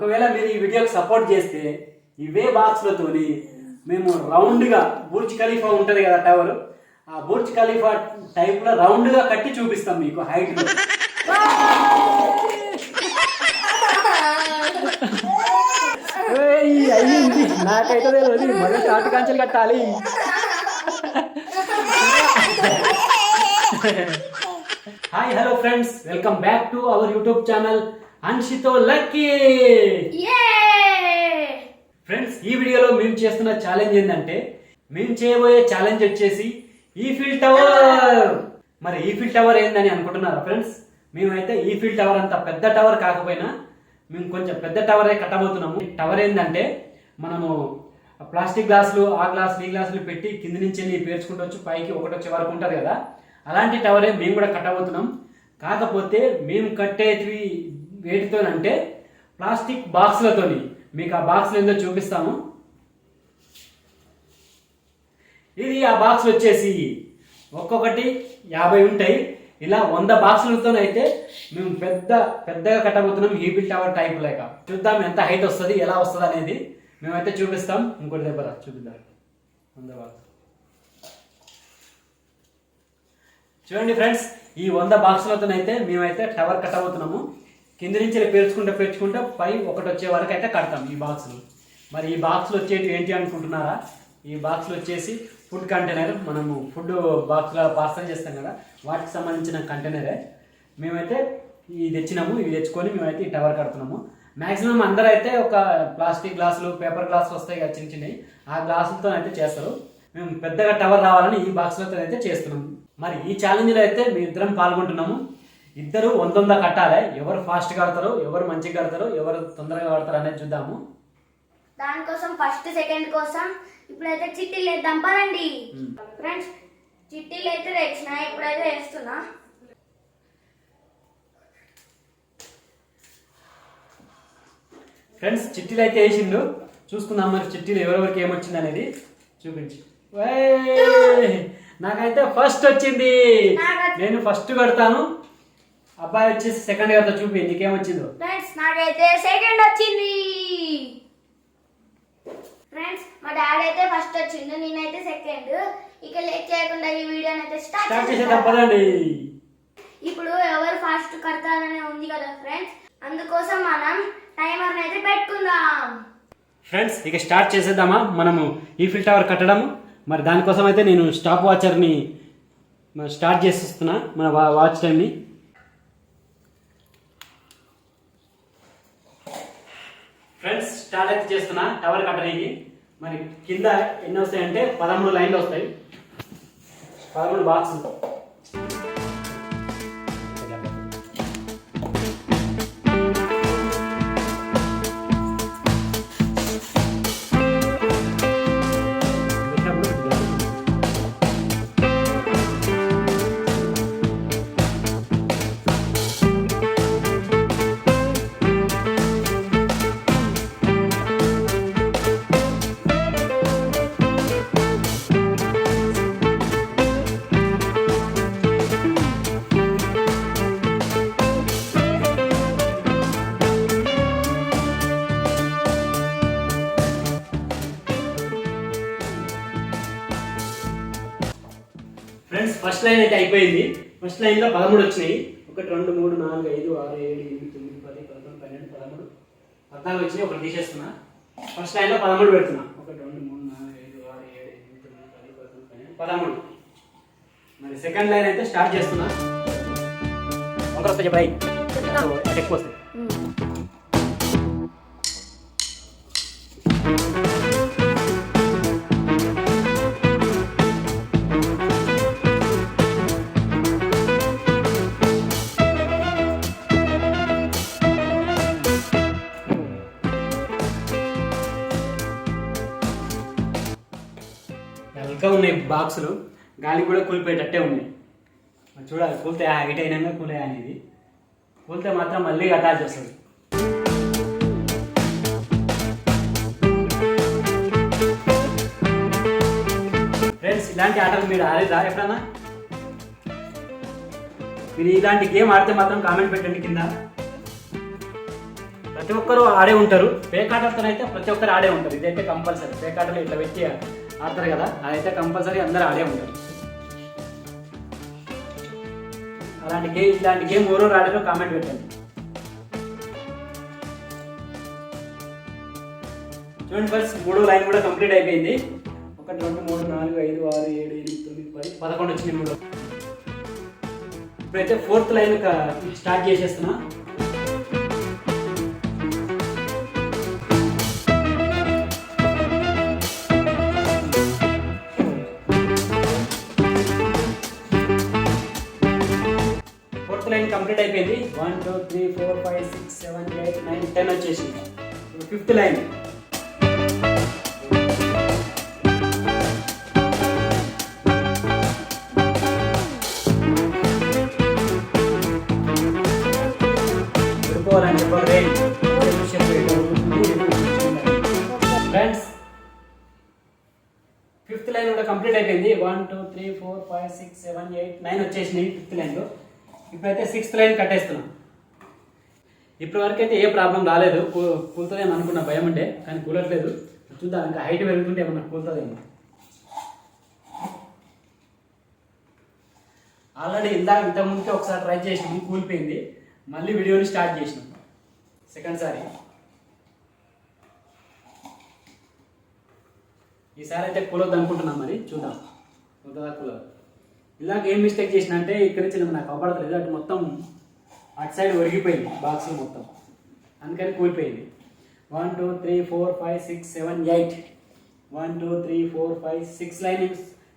ఒకవేళ మీరు ఈ వీడియోకి సపోర్ట్ చేస్తే ఇవే బాక్స్లతోని మేము రౌండ్గా బుర్జ్ ఖలీఫా ఉంటుంది కదా టవర్, ఆ బుర్జ్ ఖలీఫా టైప్లో రౌండ్గా కట్టి చూపిస్తాం మీకు హైట్లో. అయ్యింది, నాకైతే తెలియదు, మళ్ళీ షార్ట్ కాంచెలు కట్టాలి. Hi hello friends, welcome back to our YouTube channel అన్షితో లక్కీ. ఫ్రెండ్స్, ఈ వీడియోలో మేము చేస్తున్న ఛాలెంజ్ ఏంటంటే, మేము చేయబోయే ఛాలెంజ్ వచ్చేసి ఈఫిల్ టవర్. మరి ఈఫిల్ టవర్ ఏందని అనుకుంటున్నారా ఫ్రెండ్స్? మేమైతే ఈఫిల్ టవర్ అంత పెద్ద టవర్ కాకపోయినా మేము కొంచెం పెద్ద టవరే కట్టబోతున్నాము. టవర్ ఏంటంటే, మనము ప్లాస్టిక్ గ్లాసులు, ఆ గ్లాసులు, ఈ గ్లాసులు పెట్టి కింది నుంచి పేర్చుకుంటూ వచ్చి పైకి ఒకటి వచ్చే వరకు ఉంటుంది కదా, అలాంటి టవరే మేము కూడా కట్టబోతున్నాం. కాకపోతే మేము కట్టేటివి వేటితోనంటే ప్లాస్టిక్ బాక్స్లతోని. మీకు ఆ బాక్స్లు ఏందో చూపిస్తాము. ఇది ఆ బాక్స్ వచ్చేసి ఒక్కొక్కటి 50 ఉంటాయి. ఇలా 100 బాక్సులతోనైతే మేము పెద్దగా కట్టబోతున్నాం ఈఫిల్ టవర్ టైప్ లేక. చూద్దాం ఎంత హైట్ వస్తుంది, ఎలా వస్తుంది అనేది మేమైతే చూపిస్తాం. ఇంకోటి దగ్గర చూపిద్దాం. 100 బాక్స్ చూడండి ఫ్రెండ్స్, ఈ 100 బాక్సులతోనైతే మేమైతే టవర్ కట్టబోతున్నాము. కింది నుంచి పేర్చుకుంటూ పై ఒకటి వచ్చే వరకు అయితే కడతాం ఈ బాక్సులు. మరి ఈ బాక్సులు వచ్చేటి ఏంటి అనుకుంటున్నారా? ఈ బాక్సులు వచ్చేసి ఫుడ్ కంటైనర్. మనము ఫుడ్ బాక్స్లో పార్సల్ చేస్తాం కదా, వాటికి సంబంధించిన కంటైనరే. మేమైతే ఇవి తెచ్చినాము. ఇవి తెచ్చుకొని మేమైతే ఈ టవర్ కడుతున్నాము. మ్యాక్సిమం అందరూ అయితే ఒక ప్లాస్టిక్ గ్లాసులు, పేపర్ గ్లాసులు వస్తాయి కదా చిన్న చిన్నవి, ఆ గ్లాసులతో అయితే చేస్తారు. మేము పెద్దగా టవర్ రావాలని ఈ బాక్స్లతో అయితే చేస్తున్నాము. మరి ఈ ఛాలెంజ్లో అయితే మేము ఇద్దరం పాల్గొంటున్నాము. ఇద్దరు 100 కట్టాలి. ఎవరు ఫాస్ట్ కడతారో, ఎవరు మంచిగా కడతారో, ఎవరు తొందరగా కడతారో అనేది చూద్దాము. దానికోసం ఫస్ట్ సెకండ్ కోసం ఇప్పుడైతే చిట్టీలు వేద్దాం పదండి. ఫ్రెండ్స్, చిట్టీలు అయితే తెచ్చిన, ఇప్పుడైతే వేస్తున్నా. ఫ్రెండ్స్, చిట్టీలు అయితే వేసిండు. చూసుకుందాం మరి చిట్టీలు ఎవరెవరికి ఏమొచ్చింది అనేది చూపించి. నాకైతే ఫస్ట్ వచ్చింది. నేను ఫస్ట్ కడతాను, అబ్బాయి వచ్చేసి సెకండ్ కడతా. చూపి నీకేమొచ్చిందో. ఫ్రెండ్స్, నాకైతే సెకండ్ వచ్చింది. ఫ్రెండ్స్, మా డాడీ అయితే ఫస్ట్ వచ్చిండు, నేనైతే సెకండ్. ఇక లేట్ చేయకుండా ఈ వీడియోని అయితే స్టార్ట్ చేసేద్దాం పదండి. ఇప్పుడు ఎవరు ఫాస్ట్ కడతారనే ఉంది కదా ఫ్రెండ్స్, అందుకోసం మనం టైమర్ అయితే పెట్టుకుందాం. ఫ్రెండ్స్, ఇక స్టార్ట్ చేసేద్దామా మనము ఈఫిల్ టవర్ కట్టడము. మరి దానికోసం అయితే నేను స్టాప్ వాచర్ని స్టార్ట్ చేసేస్తున్నా, మన వాచ్ టైంని. ఫ్రెండ్స్, స్టార్ట్ అయితే చేస్తున్నా టవర్ కట్టడానికి. మరి కింద ఎన్ని వస్తాయంటే 13 లైన్లు వస్తాయి, 13 బాక్సులు. ఫ్రెండ్స్, ఫస్ట్ లైన్ అయితే అయిపోయింది. ఫస్ట్ లైన్లో 13 వచ్చినాయి. 1 2 3 4 5 6 7 8 9 10 11 12 13 14 వచ్చినాయి. ఒకటి తీసేస్తున్నా. ఫస్ట్ లైన్లో 13 పెడుతున్నా. 1 2 3 4 5 6 7 8 9 10 11 12 13. మరి సెకండ్ లైన్ అయితే స్టార్ట్ చేస్తున్నా. ఒకటి వస్తే చెప్పాయి ఎక్కువ వస్తాయి. ఇంకా ఉన్నాయి బాక్సులు, గాలి కూడా కూలిపోయేటట్టే ఉన్నాయి. చూడాలి కూలితే హైట్ అయినా కూలే అనేది. కూలితే మాత్రం మళ్ళీ కట్టాల్సి వస్తుంది. ఫ్రెండ్స్, ఇలాంటి ఆటలు మీరు ఆడేదా ఎప్పుడన్నా? మీరు ఇలాంటి గేమ్ ఆడితే మాత్రం కామెంట్ పెట్టండి కింద. ప్రతి ఒక్కరు ఆడే ఉంటారు. పేకాటతో అయితే ప్రతి ఒక్కరు ఆడే ఉంటారు. ఇదైతే కంపల్సరీ. పేకాటలు ఇట్లా పెట్టి ఆడతారు కదా, అదైతే కంపల్సరీ అందరూ ఆడే ఉంటారు. ఇలాంటి గేమ్ ఎవరో ఆడారో కామెంట్ పెట్టండి. చూడండి ఫ్రెండ్స్, 3వ లైన్ కూడా కంప్లీట్ అయిపోయింది. 1 2 3 4 5 6 7 8 9 10 11 వచ్చింది 3. ఇప్పుడైతే 4th లైన్ స్టార్ట్ చేసేస్తున్నా. లైన్ కంప్లీట్ అయిపోయింది. 1 2 3 4 5 6 7 8 9 10 వచ్చేసింది. 5th line. Friends 5th line కూడా కంప్లీట్ అయిపోయింది. 1 2 3 4 5 6 7 8 9 వచ్చేసినాయి 5th లైన్లో. ఇప్పుడైతే 6th లైన్ కట్టేస్తున్నాం. ఇప్పటి వరకు అయితే ఏ ప్రాబ్లం రాలేదు. కూలుతుందేమో అనుకున్న భయం ఉండే, కానీ కూలట్లేదు. చూద్దాం, ఇంకా హైట్ పెరుగుతుంటే ఏమన్నా కూలుతుందేమో. ఆల్రెడీ ఇంతకుముందుకే ఒకసారి ట్రై చేసినాము, కూలిపోయింది. మళ్ళీ వీడియోని స్టార్ట్ చేసినాం సెకండ్ సారి. ఈసారి అయితే కూలొద్దు అనుకుంటున్నాం, మరి చూద్దాం కూలుతుందా కూలదు. ఇలాగ ఏం మిస్టేక్ చేసిన అంటే ఇక్కడ నుంచి నాకు అవపడతలేదు, అటు మొత్తం అటు సైడ్ ఒరిగిపోయింది బాక్స్ మొత్తం, అందుకని కూలిపోయింది. 1 2 3 4 5 6 7 8 1 2 3 4 5 6 లైన్.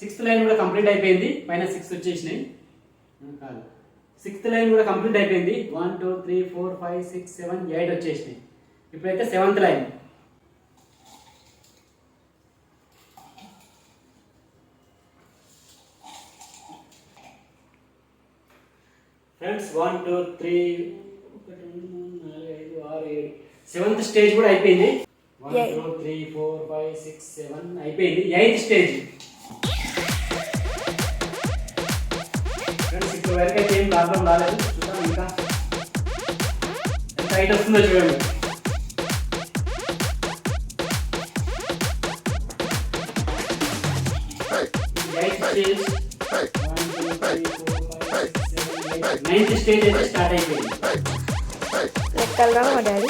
6th లైన్ కూడా కంప్లీట్ అయిపోయింది. పైన 6 వచ్చేసినాయి కాదు. 6th లైన్ కూడా కంప్లీట్ అయిపోయింది. 1 2 3 4 5 6 7 8 వచ్చేసినాయి. ఇప్పుడైతే 7th line. Friends 1 2 3 1 2 3 4 5 6 7 7th stage కూడా అయిపోయింది. 1 2 3 4 5 6 7 అయిపోయింది. 8th stage. ఫ్రెండ్స్ ఇప్పుడు వరకు అయితే ఏం ప్రాబ్లం రాలేదు. చూద్దాం ఇంకా ఎంత హైట్ వస్తుందో చూడండి. స్టేజ్ 9th స్టేజ్ అయితే స్టార్ట్ అయిపోయింది. లెక్కలు మా డాడీ.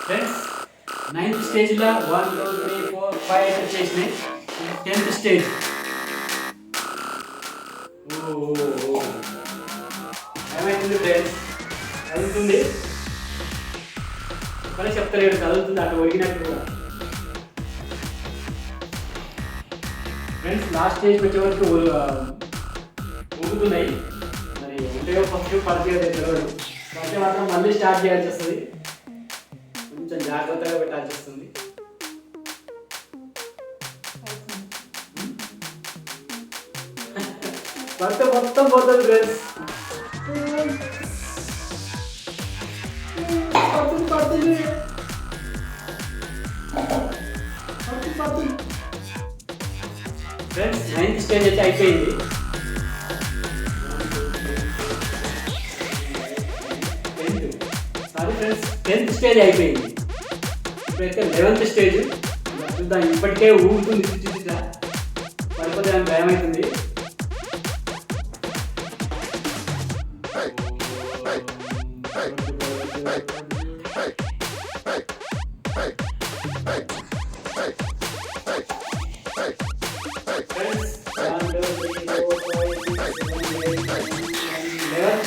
ఫ్రెండ్స్ 9th స్టేజ్లో 1 2 3 4 5 వచ్చేసినాయి. 10th stage. ఏమైతుంది ఫ్రెండ్స్? చదువుతుంది, ఒకరే చెప్తలేడు, చదువుతుంది అటు ఒరిగినట్టు కూడా. ఫ్రెండ్స్ లాస్ట్ స్టేజ్కి వచ్చే వరకు ఊగుతున్నాయి. మరి ఉంటాయో ఫస్ట్ పడితే తెలియదు. పడితే మాత్రం మళ్ళీ స్టార్ట్ చేయాల్సి వస్తుంది. కొంచెం జాగ్రత్తగా పెట్టాల్సి వస్తుంది. పడితే మొత్తం పోతుంది ఫ్రెండ్స్. ఫ్రెండ్స్ 9th స్టేజ్ అయితే అయిపోయింది. సారీ ఫ్రెండ్స్ 10th స్టేజ్ అయిపోయింది. ఇప్పుడైతే 11th స్టేజ్. చూద్దాం, ఇప్పటికే ఊగుతుంది. చూసా పడిపోతే నాకు భయం అవుతుంది.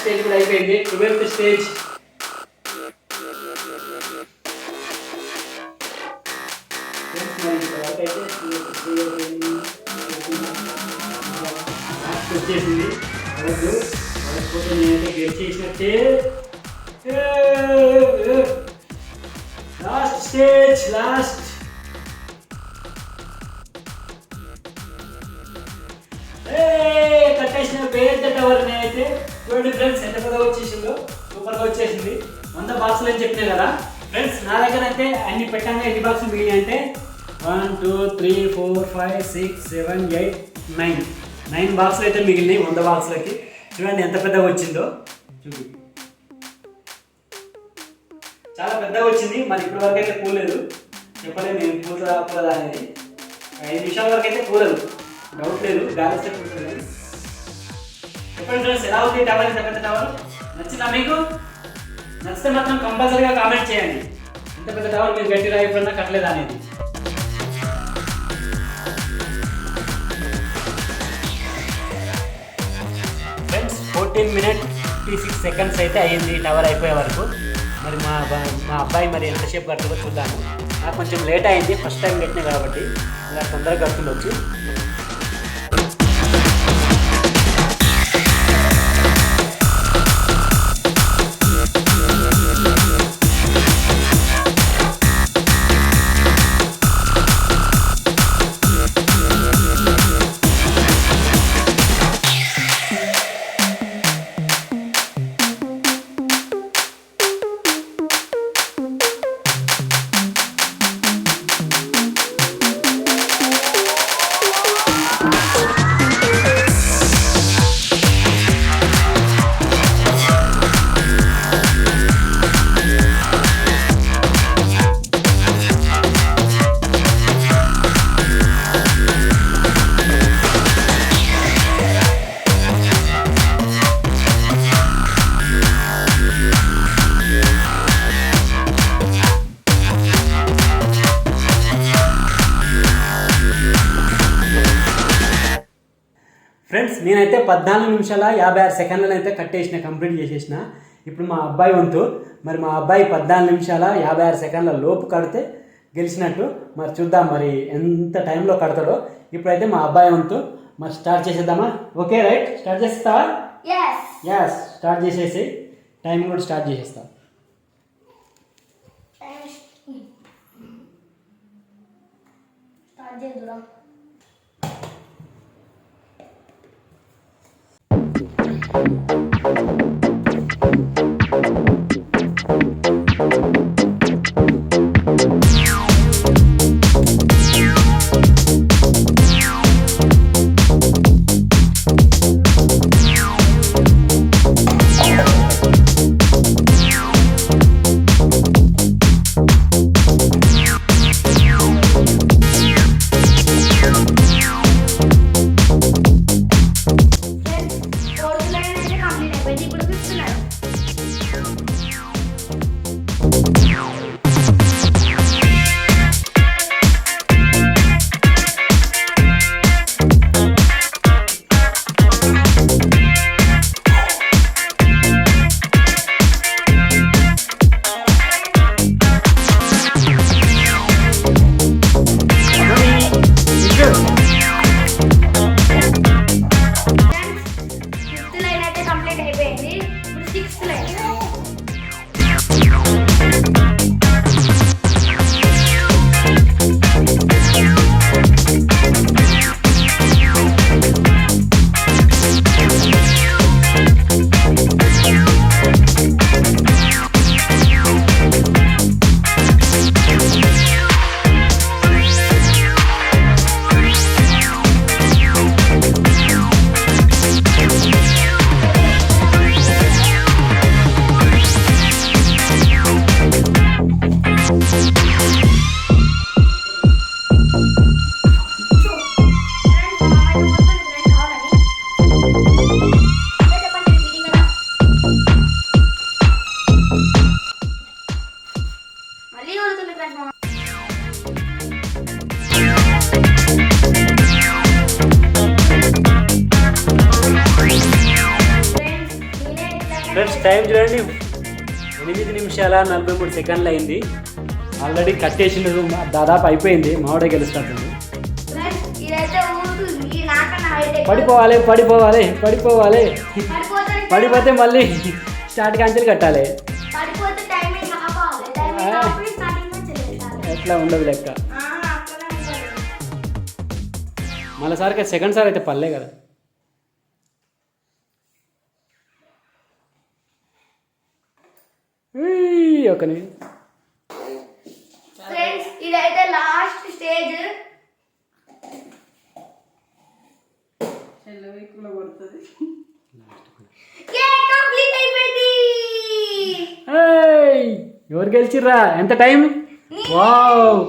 స్టేజ్ కూడా అయిపోయింది. 12th stage. వచ్చేసింది. వరకపోతే నేనైతే గెట్ చేసినట్టే. Last stage, last. కట్టేసిన పెద్ద టవర్ అయితే చూడండి ఫ్రెండ్స్, ఎంత పెద్దగా వచ్చేసిందో. సూపర్గా వచ్చేసింది. 100 బాక్సులు అని చెప్పినా కదా ఫ్రెండ్స్. నా దగ్గర అయితే అన్ని పెట్టంగా ఎన్ని బాక్సులు మిగిలి అంటే 1 2 3 4 5 6 7 8 9 9 బాక్సులు అయితే మిగిలినాయి 100 బాక్సులకి. చూడండి ఎంత పెద్దగా వచ్చిందో. చూడు చాలా పెద్దగా వచ్చింది. మరి ఇప్పటి వరకు అయితే కూలేదు, చెప్పలేదు నేను కూలదా అనేది. 5 నిమిషాల వరకు అయితే కూలదు, డౌట్ లేదు. గాలి వస్తే కూర్చోలేదు. చెప్పండి ఫ్రెండ్స్, ఎలా ఉంది టవర్? ఇంత పెద్ద టవర్ నచ్చిందా మీకు? నచ్చితే మాత్రం కంపల్సరీగా కామెంట్ చేయండి. ఇంత పెద్ద టవర్ మీరు గట్టిగా ఎప్పుడన్నా కట్టలేదా అనేది. ఫ్రెండ్స్ 14 minutes 56 seconds అయితే అయ్యింది టవర్ అయిపోయే వరకు. మరి మా అబ్బాయి మరి ఎంతసేపు కట్టుకో చూద్దాము. నాకు కొంచెం లేట్ అయింది, ఫస్ట్ టైం కట్టినా కాబట్టి ఇలా తొందరగా కట్టుకుండొచ్చు. ఫ్రెండ్స్ నేనైతే 14 నిమిషాల 56 సెకండ్లను అయితే కట్టేసిన, కంప్లీట్ చేసేసిన. ఇప్పుడు మా అబ్బాయి వంతు. మరి మా అబ్బాయి 14 నిమిషాల 56 సెకండ్ల లోపు కడితే గెలిచినట్టు. మరి చూద్దాం మరి ఎంత టైంలో కడతాడో. ఇప్పుడైతే మా అబ్బాయి వంతు. మరి స్టార్ట్ చేసేద్దామా? ఓకే రైట్, స్టార్ట్ చేస్తావా? ఎస్, స్టార్ట్ చేసేసి టైం కూడా స్టార్ట్ చేసేస్తా. ఫ్రెండ్స్ టైం చూడండి 8 నిమిషాల 43 సెకండ్లు అయింది. ఆల్రెడీ కట్టేసినది దాదాపు అయిపోయింది. మామిడే గెలుస్తాడు. పడిపోవాలి పడిపోవాలి పడిపోవాలి, పడిపోతే మళ్ళీ స్టార్ట్ క్యాన్సిల్ కట్టాలి. ఎట్లా ఉండదు లెక్క. మళ్ళీసారికి సెకండ్ సార్ అయితే పర్లే కదా. ఒక ఫ్రెండ్స్ ఇదైతే లాస్ట్ స్టేజ్. ఎవరు గెలిచిర్రా? ఎంత టైం? వావ్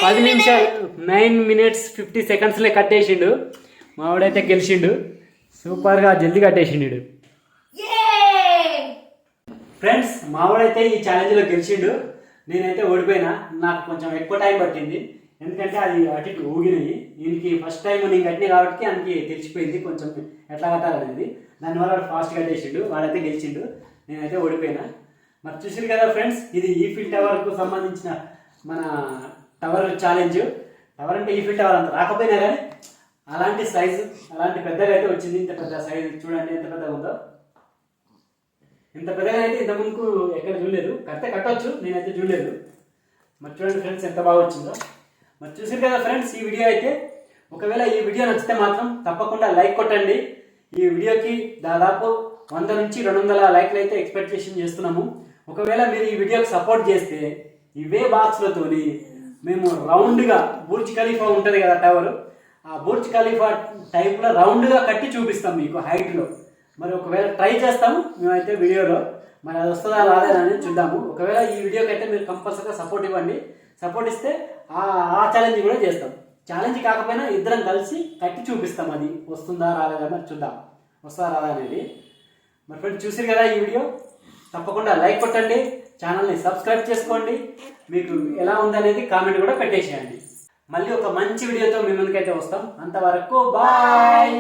10 నిమిషాలు 9 minutes 50 secondsలే కట్టేసిండు. మావాడైతే గెలిచిండు. సూపర్గా జల్దీ కట్టేసిండు. ఫ్రెండ్స్ మావాడైతే ఈ ఛాలెంజ్లో గెలిచిండు. నేనైతే ఓడిపోయినా. నాకు కొంచెం ఎక్కువ టైం పట్టింది, ఎందుకంటే అది అటు ఇటు ఊగినాయి. దీనికి ఫస్ట్ టైం నేను కట్టినా కాబట్టి ఆయనకి తెలిసిపోయింది కొంచెం ఎట్లా కట్టాలనేది. దానివల్ల వాడు ఫాస్ట్ కట్టేసిండు. వాడైతే గెలిచిండు, నేనైతే ఓడిపోయినా. మరి చూసారు కదా ఫ్రెండ్స్, ఇది ఈఫిల్ టవర్కు సంబంధించిన మన టవర్ ఛాలెంజ్. టవర్ అంటే ఈఫిల్ టవర్ అంత రాకపోయినా కానీ అలాంటి సైజు, అలాంటి పెద్దగా అయితే వచ్చింది. ఇంత పెద్ద సైజు చూడండి ఎంత పెద్దగా ఉందో. ఇంత పెద్దగా అయితే ఇంత ముందుకు ఎక్కడ చూడలేదు. కట్టవచ్చు, నేనైతే చూడలేదు. మరి చూడండి ఫ్రెండ్స్ ఎంత బాగా వచ్చిందో. మరి చూసారు కదా ఫ్రెండ్స్ ఈ వీడియో అయితే. ఒకవేళ ఈ వీడియో నచ్చితే మాత్రం తప్పకుండా లైక్ కొట్టండి. ఈ వీడియోకి దాదాపు 100 నుంచి 200 లైక్లు అయితే ఎక్స్పెక్టేషన్ చేస్తున్నాము. ఒకవేళ మీరు ఈ వీడియోకి సపోర్ట్ చేస్తే ఇవే బాక్స్లతోని మేము రౌండ్గా బుర్జ్ ఖలీఫా ఉంటుంది కదా టవర్, ఆ బుర్జ్ ఖలీఫా టైప్లో రౌండ్గా కట్టి చూపిస్తాం మీకు హైట్లో. మరి ఒకవేళ ట్రై చేస్తాము మేమైతే వీడియోలో. మరి అది వస్తుందా రాలేదా అని చూద్దాము. ఒకవేళ ఈ వీడియోకి అయితే మీరు కంపల్సరీగా సపోర్ట్ ఇవ్వండి. సపోర్ట్ ఇస్తే ఆ ఛాలెంజ్ కూడా చేస్తాం. ఛాలెంజ్ కాకపోయినా ఇద్దరం కలిసి కట్టి చూపిస్తాం. అది వస్తుందా రాలేదా మరి చూద్దాం, వస్తుందా రాదా అనేది. మరి ఫ్రెండ్స్ చూసారు కదా ఈ వీడియో, తప్పకుండా లైక్ కొట్టండి, ఛానల్ని సబ్స్క్రైబ్ చేసుకోండి. మీకు ఎలా ఉందనేది కామెంట్ కూడా పెట్టేసేయండి. మళ్ళీ ఒక మంచి వీడియోతో మీ ముందుకైతే వస్తాం. అంతవరకు బాయ్.